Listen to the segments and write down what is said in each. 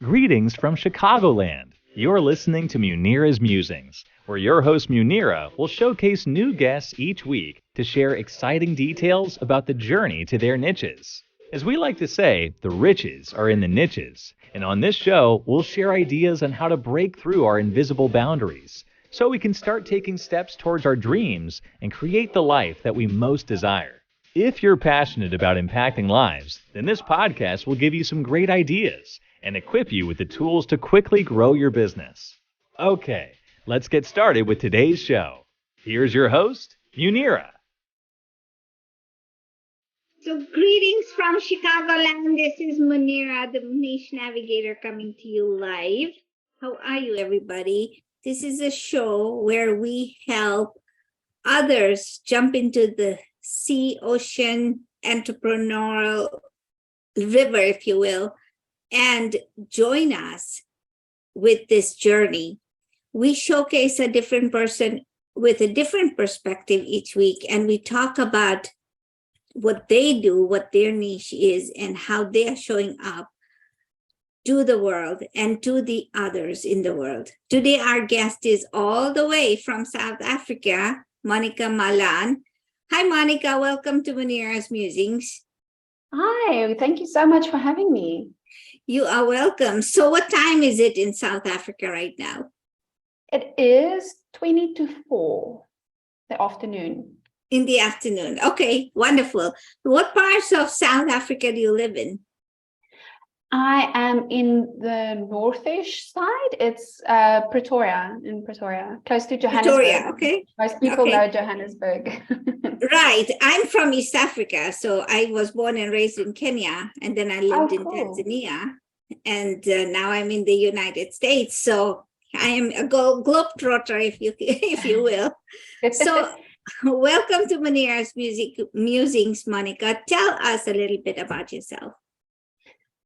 Greetings from Chicagoland. You're listening to Munira's Musings, where your host Munira will showcase new guests each week to share exciting details about the journey to their niches. As we like to say, the riches are in the niches. And on this show, we'll share ideas on how to break through our invisible boundaries so we can start taking steps towards our dreams and create the life that we most desire. If you're passionate about impacting lives, then this podcast will give you some great ideas and equip you with the tools to quickly grow your business. Okay, let's get started with today's show. Here's your host, Munira. So, greetings from Chicagoland. This is Munira, the Niche Navigator, coming to you live. How are you, everybody? This is a show where we help others jump into the sea, ocean, entrepreneurial river, if you will, and join us with this journey. We showcase a different person with a different perspective each week, and we talk about what they do, what their niche is, and how they are showing up to the world and to the others in the world. Today, our guest is all the way from South Africa, Monika Malan. Hi, Monika. Welcome to Munira's Musings. Hi, thank you so much for having me. You are welcome. So what time is it in South Africa right now? It is 20 to 4, the afternoon. In the afternoon. Okay, wonderful. What parts of South Africa do you live in? I am in the northish side. It's Pretoria, close to Johannesburg. Pretoria, okay. Most people know Johannesburg. Right. I'm from East Africa. So I was born and raised in Kenya, and then I lived in Tanzania. And now I'm in the United States. So I am a globetrotter, if you will. So welcome to Munira's Musings, Monika. Tell us a little bit about yourself.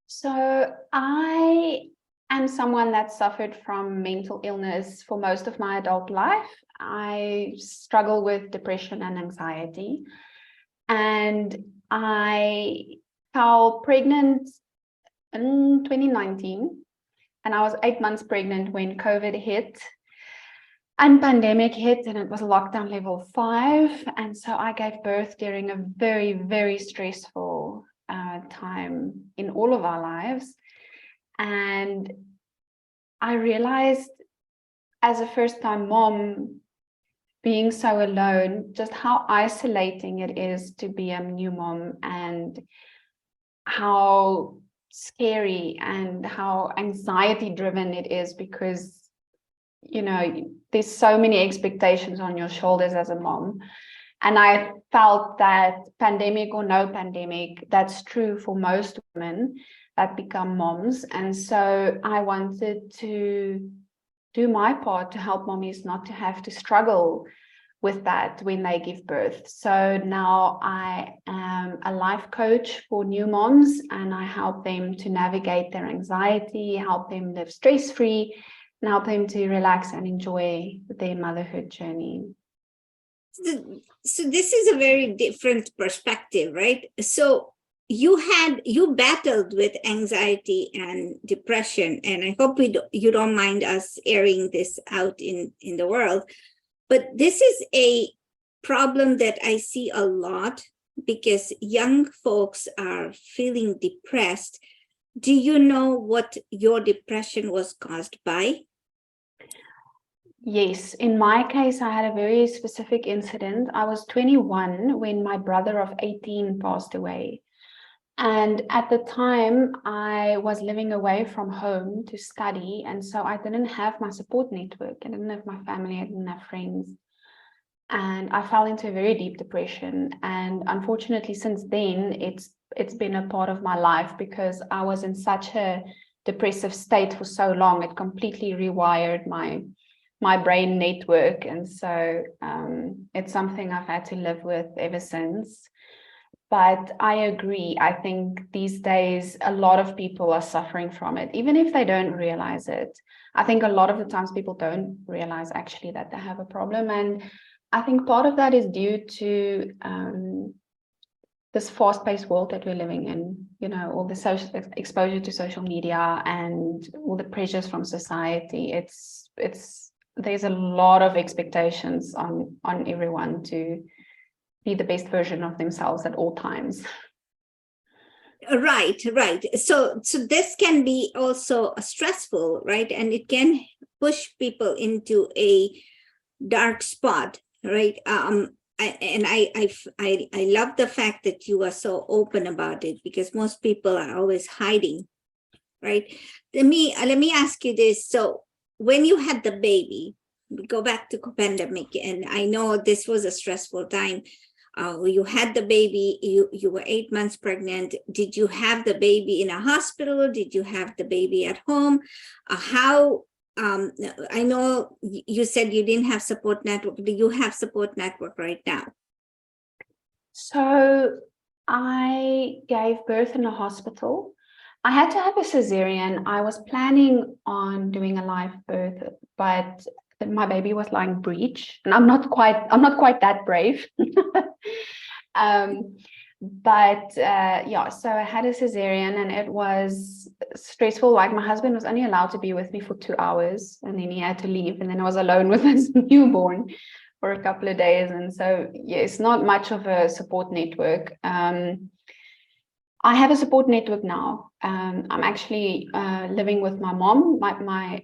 So I am someone that suffered from mental illness for most of my adult life. I struggle with depression and anxiety. And I fell pregnant in 2019. And I was 8 months pregnant when COVID hit. And pandemic hit, and it was lockdown level 5. And so I gave birth during a very, very stressful time in all of our lives. And I realized as a first-time mom, being so alone, just how isolating it is to be a new mom, and how scary and how anxiety-driven it is, because there's so many expectations on your shoulders as a mom. And I felt that pandemic or no pandemic, that's true for most women that become moms. And so I wanted to do my part to help mommies not to have to struggle with that when they give birth. So now I am a life coach for new moms, and I help them to navigate their anxiety, help them live stress-free, and help them to relax and enjoy their motherhood journey. So this is a very different perspective, right? So you battled with anxiety and depression, and I hope you don't mind us airing this out in the world. But this is a problem that I see a lot, because young folks are feeling depressed. Do you know what your depression was caused by? Yes, in my case, I had a very specific incident. I was 21 when my brother of 18 passed away. And at the time, I was living away from home to study. And so I didn't have my support network. I didn't have my family. I didn't have friends. And I fell into a very deep depression. And unfortunately, since then, it's been a part of my life, because I was in such a depressive state for so long. It completely rewired my brain network. And so it's something I've had to live with ever since. But I agree. I think these days, a lot of people are suffering from it, even if they don't realize it. I think a lot of the times people don't realize actually that they have a problem. And I think part of that is due to this fast-paced world that we're living in, all the social exposure to social media and all the pressures from society, there's a lot of expectations on everyone to be the best version of themselves at all times. Right. So this can be also stressful, right? And it can push people into a dark spot, right? I love the fact that you are so open about it, because most people are always hiding, right? Let me ask you this. So when you had the baby, we go back to pandemic, and I know this was a stressful time. You had the baby, you were 8 months pregnant. Did you have the baby in a hospital? Did you have the baby at home? I know you said you didn't have support network. Do you have support network right now? So I gave birth in a hospital. I had to have a cesarean. I was planning on doing a live birth, but my baby was lying breech, and I'm not quite that brave. So I had a cesarean, and it was stressful. Like, my husband was only allowed to be with me for 2 hours, and then he had to leave, and then I was alone with his newborn for a couple of days. And so, yes, not much of a support network. I have a support network now. I'm actually living with my mom, my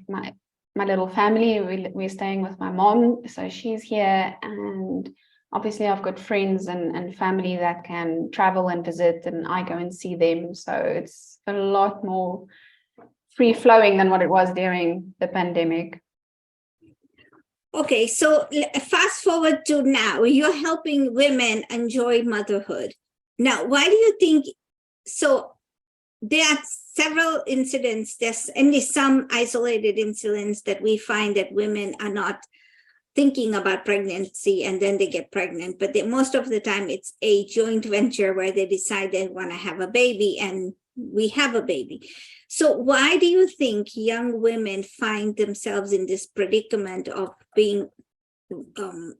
little family. We're staying with my mom, so she's here, and obviously I've got friends and family that can travel and visit, and I go and see them. So it's a lot more free flowing than what it was during the pandemic. Okay, so fast forward to now, you're helping women enjoy motherhood. Now, why do you think so? There are several incidents, there's only some isolated incidents that we find that women are not thinking about pregnancy and then they get pregnant, but most of the time it's a joint venture where they decide they want to have a baby, and we have a baby. So why do you think young women find themselves in this predicament of being, I'm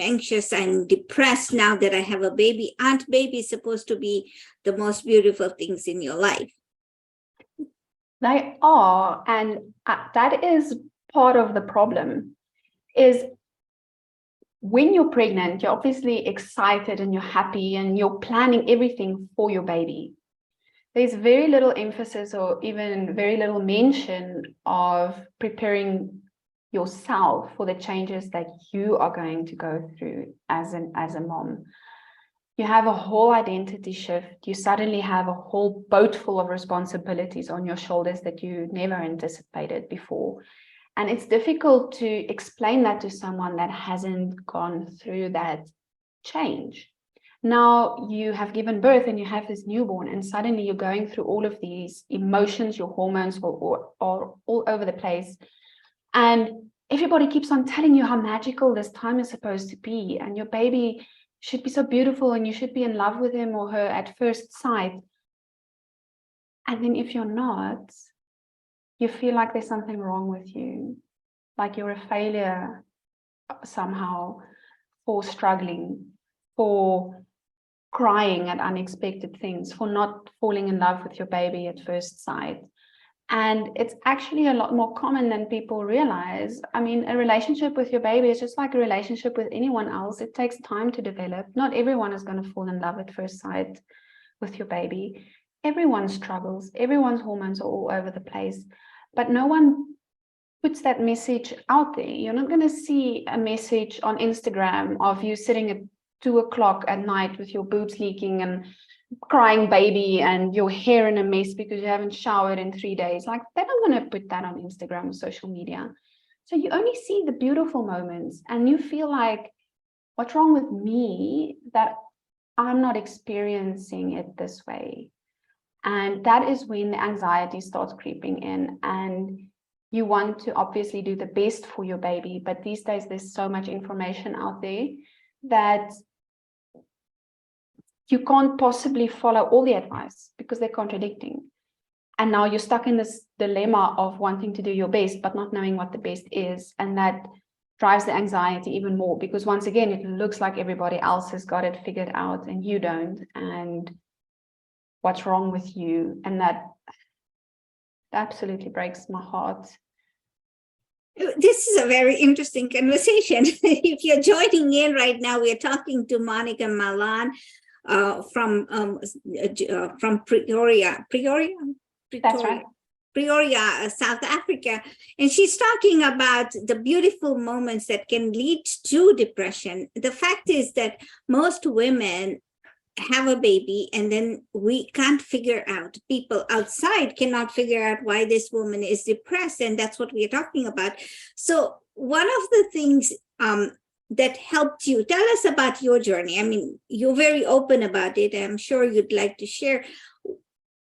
anxious, I'm depressed now that I have a baby? Aren't babies supposed to be the most beautiful things in your life? They are, and that is part of the problem. Is when you're pregnant, you're obviously excited and you're happy and you're planning everything for your baby. There's very little emphasis or even very little mention of preparing yourself for the changes that you are going to go through as a mom. You have a whole identity shift. You suddenly have a whole boat full of responsibilities on your shoulders that you never anticipated before. And it's difficult to explain that to someone that hasn't gone through that change. Now you have given birth and you have this newborn, and suddenly you're going through all of these emotions, your hormones are all over the place. And everybody keeps on telling you how magical this time is supposed to be, and your baby should be so beautiful and you should be in love with him or her at first sight. And then if you're not, you feel like there's something wrong with you, like you're a failure somehow for struggling, for crying at unexpected things, for not falling in love with your baby at first sight. And it's actually a lot more common than people realize. I mean, a relationship with your baby is just like a relationship with anyone else. It takes time to develop. Not everyone is going to fall in love at first sight with your baby. Everyone struggles. Everyone's hormones are all over the place. But no one puts that message out there. You're not going to see a message on Instagram of you sitting at 2 o'clock at night with your boobs leaking and crying baby and your hair in a mess because you haven't showered in 3 days. Like, they're not going to put that on Instagram or social media. So you only see the beautiful moments, and you feel like, what's wrong with me that I'm not experiencing it this way? And that is when the anxiety starts creeping in, and you want to obviously do the best for your baby. But these days, there's so much information out there that you can't possibly follow all the advice because they're contradicting. And now you're stuck in this dilemma of wanting to do your best, but not knowing what the best is. And that drives the anxiety even more, because once again, it looks like everybody else has got it figured out and you don't, and what's wrong with you? And that absolutely breaks my heart. This is a very interesting conversation. If you're joining in right now, we're talking to Monika Malan from Pretoria. That's right. Pretoria, South Africa. And she's talking about the beautiful moments that can lead to depression. The fact is that most women have a baby and then we can't figure out, people outside cannot figure out why this woman is depressed, and that's what we're talking about. So one of the things that helped you, tell us about your journey. I mean, you're very open about it. I'm sure you'd like to share.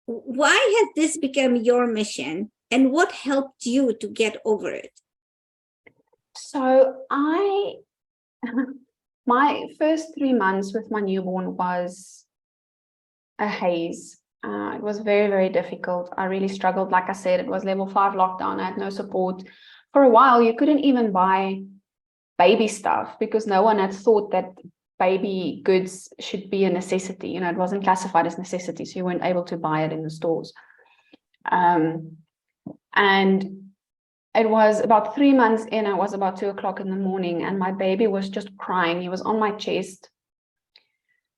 Why has this become your mission and what helped you to get over it? So my first 3 months with my newborn was a haze. It was very, very difficult. I really struggled. Like I said, it was level 5 lockdown. I had no support. For a while, you couldn't even buy baby stuff because no one had thought that baby goods should be a necessity. You know, it wasn't classified as necessity, so you weren't able to buy it in the stores. And it was about 3 months in, it was about 2 o'clock in the morning, and my baby was just crying. He was on my chest,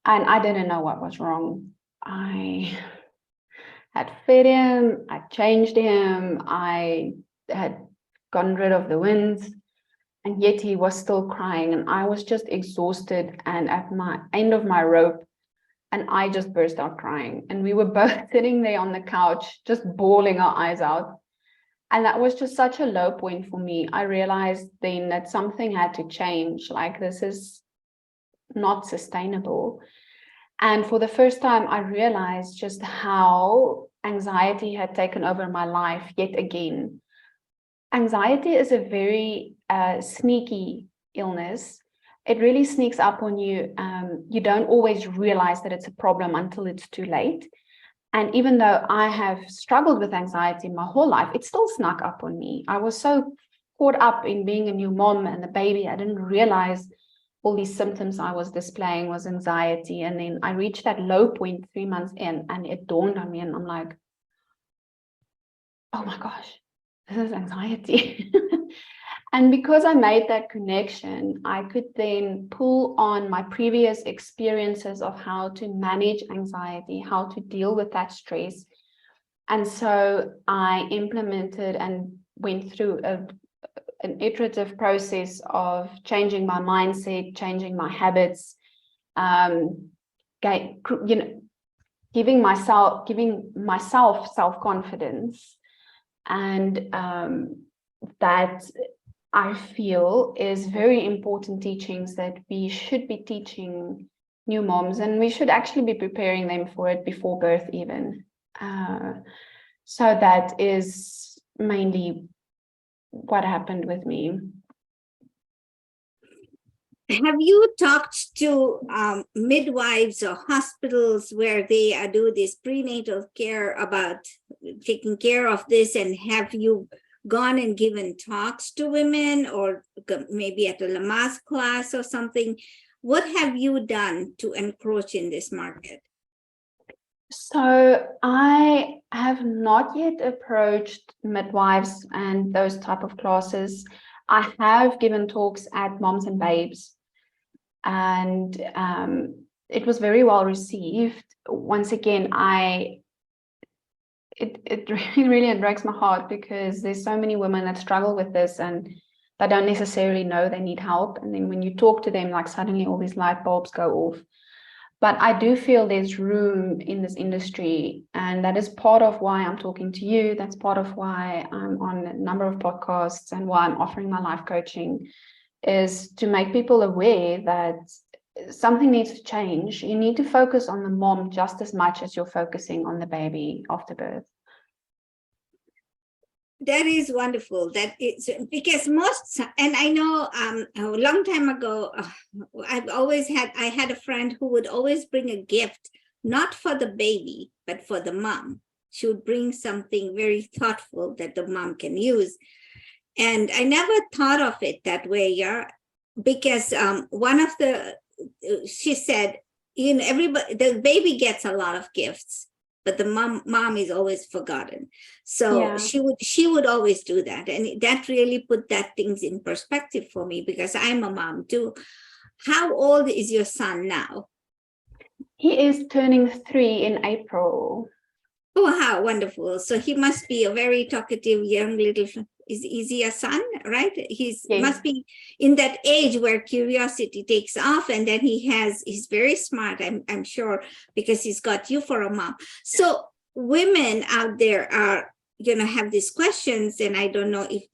and I didn't know what was wrong. I had fed him, I changed him, I had gotten rid of the winds, and yet he was still crying, and I was just exhausted and at my end of my rope, and I just burst out crying. And we were both sitting there on the couch, just bawling our eyes out. And that was just such a low point for me. I realized then that something had to change. Like, this is not sustainable. And for the first time, I realized just how anxiety had taken over my life yet again. Anxiety is a very sneaky illness. It really sneaks up on you. You don't always realize that it's a problem until it's too late. And even though I have struggled with anxiety my whole life, it still snuck up on me. I was so caught up in being a new mom and a baby, I didn't realize all these symptoms I was displaying was anxiety. And then I reached that low point 3 months in, and it dawned on me, and I'm like, oh my gosh, this is anxiety. And because I made that connection, I could then pull on my previous experiences of how to manage anxiety, how to deal with that stress. And so I implemented and went through an iterative process of changing my mindset, changing my habits, giving myself self-confidence. And that I feel is very important teachings that we should be teaching new moms, and we should actually be preparing them for it before birth even. So that is mainly what happened with me. Have you talked to midwives or hospitals where they do this prenatal care about taking care of this, and have you gone and given talks to women, or maybe at a Lamaze class or something? What have you done to encroach in this market? So I have not yet approached midwives and those type of classes. I have given talks at Moms and Babes, and it was very well received. Once again, it really breaks my heart, because there's so many women that struggle with this and they don't necessarily know they need help. And then when you talk to them, like, suddenly all these light bulbs go off. But I do feel there's room in this industry, and that is part of why I'm talking to you. That's part of why I'm on a number of podcasts and why I'm offering my life coaching, is to make people aware that something needs to change. You need to focus on the mom just as much as you're focusing on the baby after birth. That is wonderful. That is because most, and I know a long time ago, I had a friend who would always bring a gift, not for the baby, but for the mom. She would bring something very thoughtful that the mom can use. And I never thought of it that way, yeah, because one of the, she said, you know, everybody, the baby gets a lot of gifts, but the mom is always forgotten. So Yeah. she would always do that. And that really put that things in perspective for me, because I'm a mom too. How old is your son now? He is turning 3 in April. Oh, how wonderful. So he must be a very talkative young little, is he a son, right? He's Yes. must be in that age where curiosity takes off, and then he's very smart, I'm sure, because he's got you for a mom. So women out there are gonna have these questions, and I don't know if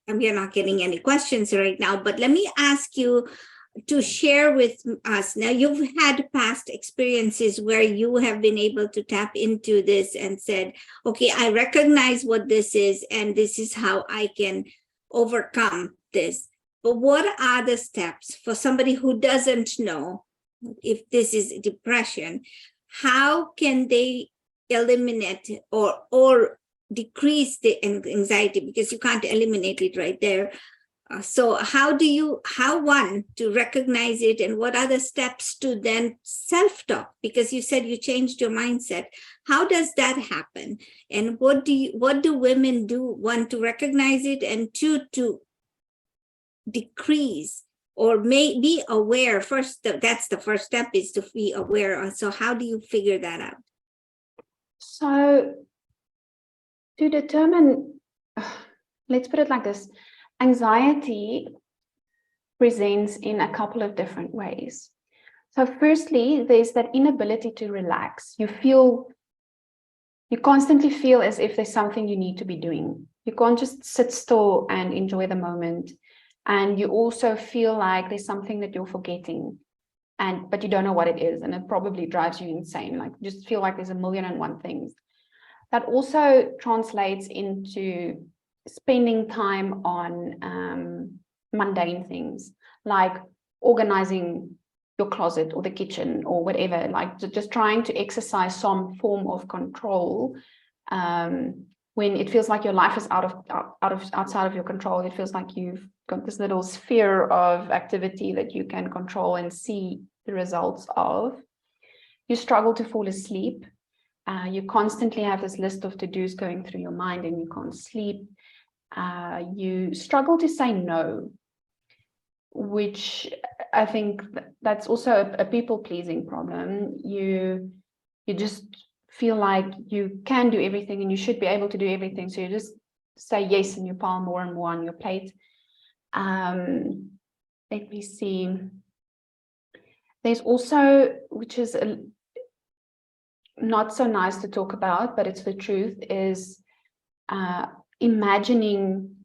we're not getting any questions right now, but let me ask you to share with us. Now, you've had past experiences where you have been able to tap into this and said, okay, I recognize what this is, and this is how I can overcome this. But what are the steps for somebody who doesn't know if this is depression? How can they eliminate or decrease the anxiety? Because you can't eliminate it right there. So how one to recognize it, and what are the steps to then self-talk? Because you said you changed your mindset. How does that happen? And what do women do? One, to recognize it, and two, to decrease or be aware. First, that's the first step, is to be aware. So how do you figure that out? So to determine, let's put it like this. Anxiety presents in a couple of different ways. So firstly, there's that inability to relax. You constantly feel as if there's something you need to be doing. You can't just sit still and enjoy the moment. And you also feel like there's something that you're forgetting, but you don't know what it is. And it probably drives you insane. Like, you just feel like there's a million and one things. That also translates into spending time on mundane things, like organizing your closet or the kitchen or whatever, like just trying to exercise some form of control when it feels like your life is outside of your control. It feels like you've got this little sphere of activity that you can control and see the results of. You struggle to fall asleep. You constantly have this list of to-dos going through your mind and you can't sleep. You struggle to say no, which I think that's also a people-pleasing problem. You just feel like you can do everything and you should be able to do everything, so you just say yes and you pile more and more on your plate. Let me see. There's also, which is not so nice to talk about, but it's the truth, is imagining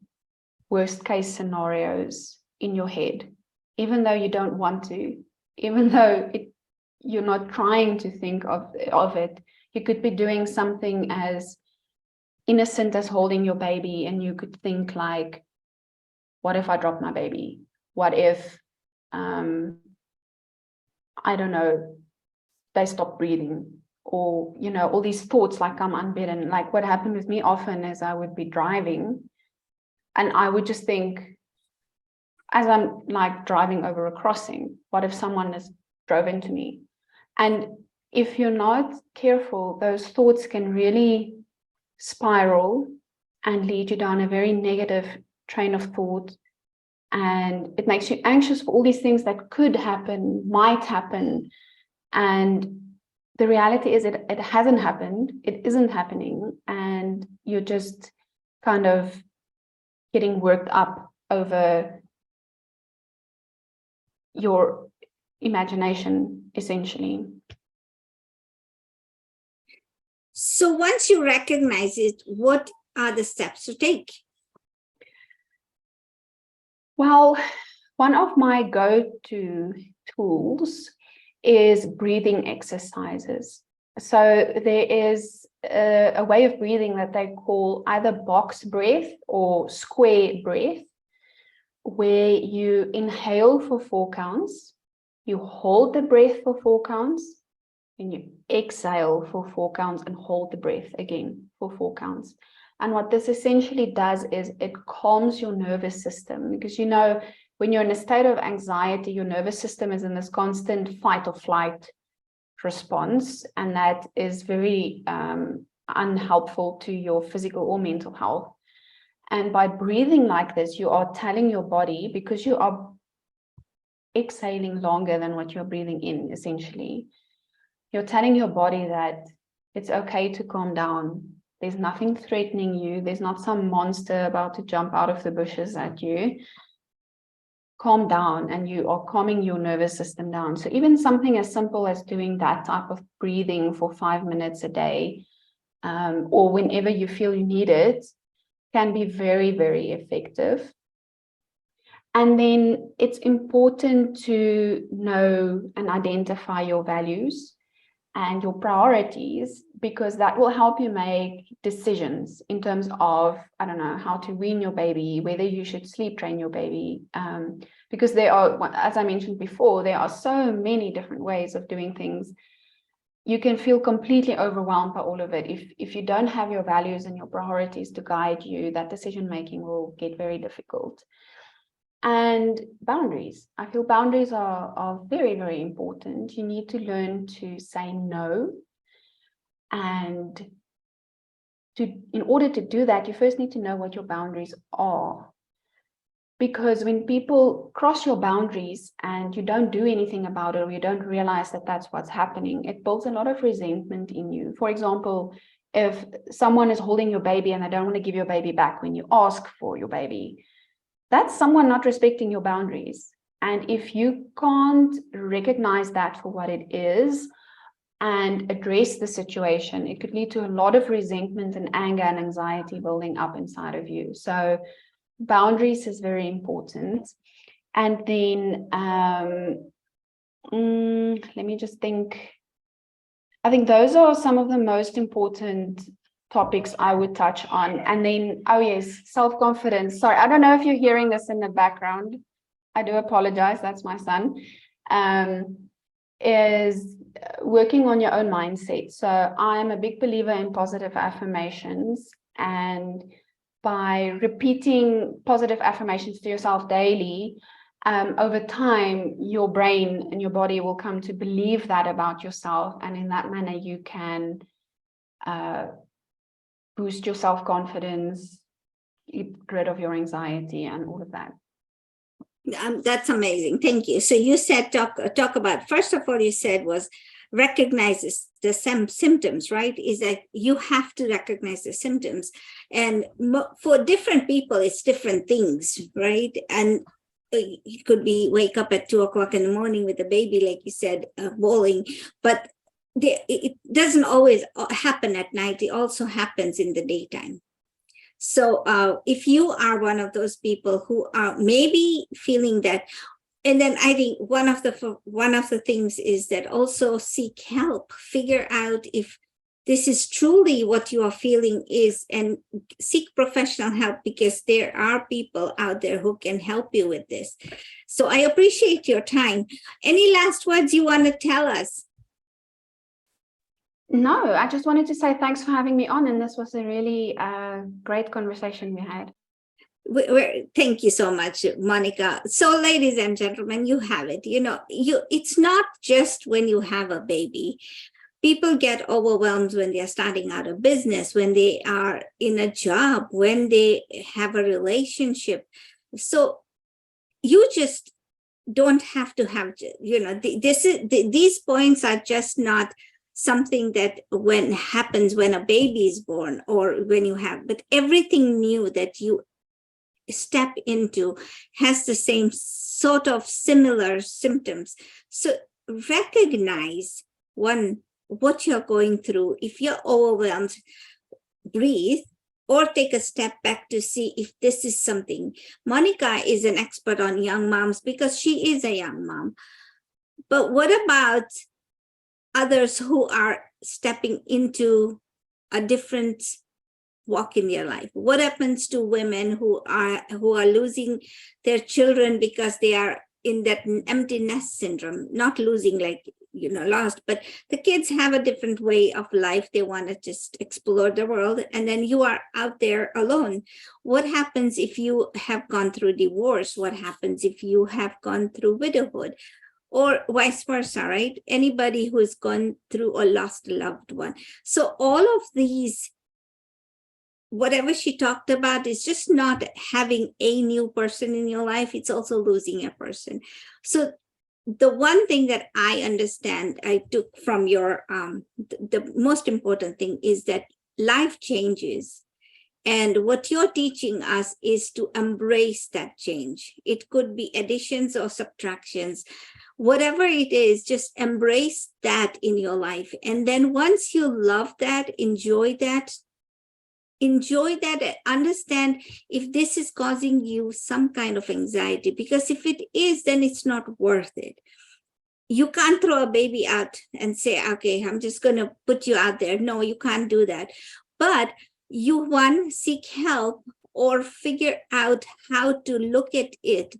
worst case scenarios in your head, even though you don't want to, even though you're not trying to think of it. You could be doing something as innocent as holding your baby, and you could think like, what if I drop my baby? What if, I don't know, they stop breathing? Or, you know, all these thoughts like I'm unbidden. Like, what happened with me often is I would be driving and I would just think, as I'm like driving over a crossing, what if someone has drove into me? And if you're not careful, those thoughts can really spiral and lead you down a very negative train of thought. And it makes you anxious for all these things that could happen, might happen. And the reality is it hasn't happened, it isn't happening, and you're just kind of getting worked up over your imagination, essentially. So once you recognize it, what are the steps to take? Well, one of my go-to tools is breathing exercises. So there is a way of breathing that they call either box breath or square breath, where you inhale for 4 counts, you hold the breath for 4 counts, and you exhale for 4 counts and hold the breath again for 4 counts. And what this essentially does is it calms your nervous system, because, you know, when you're in a state of anxiety, your nervous system is in this constant fight or flight response, and that is very unhelpful to your physical or mental health. And by breathing like this, you are telling your body, because you are exhaling longer than what you're breathing in, essentially, you're telling your body that it's okay to calm down. There's nothing threatening you. There's not some monster about to jump out of the bushes at you. Calm down, and you are calming your nervous system down. So even something as simple as doing that type of breathing for 5 minutes a day, or whenever you feel you need it, can be very, very effective. And then it's important to know and identify your values and your priorities, because that will help you make decisions in terms of, I don't know, how to wean your baby, whether you should sleep train your baby, because there are, as I mentioned before, there are so many different ways of doing things. You can feel completely overwhelmed by all of it. If you don't have your values and your priorities to guide you, that decision making will get very difficult. And boundaries. I feel boundaries are very, very important. You need to learn to say no. And in order to do that, you first need to know what your boundaries are. Because when people cross your boundaries and you don't do anything about it, or you don't realize that that's what's happening, it builds a lot of resentment in you. For example, if someone is holding your baby and they don't want to give your baby back when you ask for your baby, that's someone not respecting your boundaries. And if you can't recognize that for what it is and address the situation, it could lead to a lot of resentment and anger and anxiety building up inside of you. So boundaries is very important. And then let me just think. I think those are some of the most important topics I would touch on. And then, oh yes, self-confidence. Sorry, I don't know if you're hearing this in the background. I do apologize, that's my son. Is working on your own mindset. So I'm a big believer in positive affirmations, and by repeating positive affirmations to yourself daily, over time, your brain and your body will come to believe that about yourself. And in that manner, you can boost your self-confidence, get rid of your anxiety and all of that. That's amazing. Thank you. So you said, talk about, first of all, you said was recognizes the symptoms, right? Is that you have to recognize the symptoms. And for different people, it's different things, right? And it could be wake up at 2 o'clock in the morning with a baby, like you said, bawling, but it doesn't always happen at night. It also happens in the daytime. So if you are one of those people who are maybe feeling that, and then I think one of the things is that also seek help, figure out if this is truly what you are feeling is, and seek professional help, because there are people out there who can help you with this. So I appreciate your time. Any last words you want to tell us? No, I just wanted to say thanks for having me on, and this was a really great conversation we had. Thank you so much, Monika. So, ladies and gentlemen, you have it. It's not just when you have a baby. People get overwhelmed when they are starting out a business, when they are in a job, when they have a relationship. So you just don't have to have, these points are just not something that happens when a baby is born or when you have, but everything new that you step into has the same sort of similar symptoms. So recognize what you're going through. If you're overwhelmed, breathe or take a step back to see if this is something. Monika is an expert on young moms because she is a young mom. But what about others who are stepping into a different walk in their life? What happens to women who are losing their children because they are in that empty nest syndrome, not losing, like lost. But the kids have a different way of life. They want to just explore the world, and then you are out there alone. What happens if you have gone through divorce? What happens if you have gone through widowhood? Or vice versa, right? Anybody who has gone through or lost a loved one. So all of these, whatever she talked about, is just not having a new person in your life, it's also losing a person. So the one thing that I understand, I took from your, the most important thing is that life changes. And what you're teaching us is to embrace that change. It could be additions or subtractions. Whatever it is, just embrace that in your life. And then once you love that, enjoy that, understand if this is causing you some kind of anxiety, because if it is, then it's not worth it. You can't throw a baby out and say, okay, I'm just going to put you out there. No, you can't do that. But you, seek help or figure out how to look at it,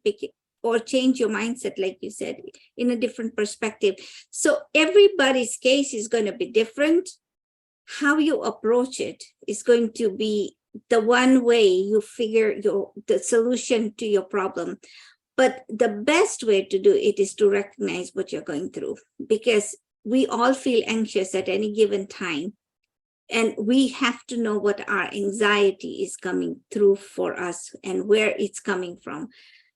or change your mindset, like you said, in a different perspective. So everybody's case is going to be different. How you approach it is going to be the one way you figure the solution to your problem. But the best way to do it is to recognize what you're going through, because we all feel anxious at any given time. And we have to know what our anxiety is coming through for us and where it's coming from.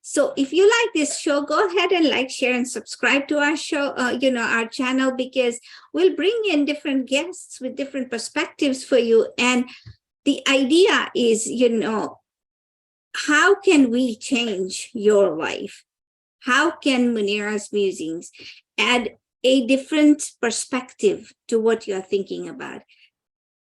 So if you like this show, go ahead and like, share, and subscribe to our show, our channel, because we'll bring in different guests with different perspectives for you. And the idea is, how can we change your life? How can Munira's Musings add a different perspective to what you're thinking about?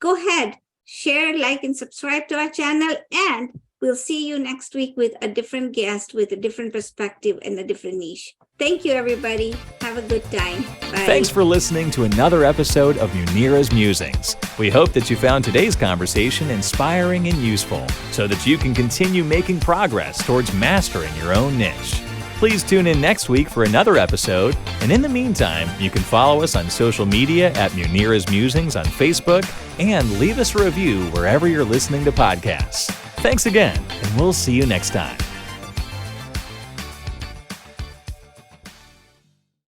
Go ahead, share, like, and subscribe to our channel, and we'll see you next week with a different guest, with a different perspective and a different niche. Thank you, everybody. Have a good time. Bye. Thanks for listening to another episode of Munira's Musings. We hope that you found today's conversation inspiring and useful, so that you can continue making progress towards mastering your own niche. Please tune in next week for another episode, and in the meantime, you can follow us on social media at Munira's Musings on Facebook, and leave us a review wherever you're listening to podcasts. Thanks again, and we'll see you next time.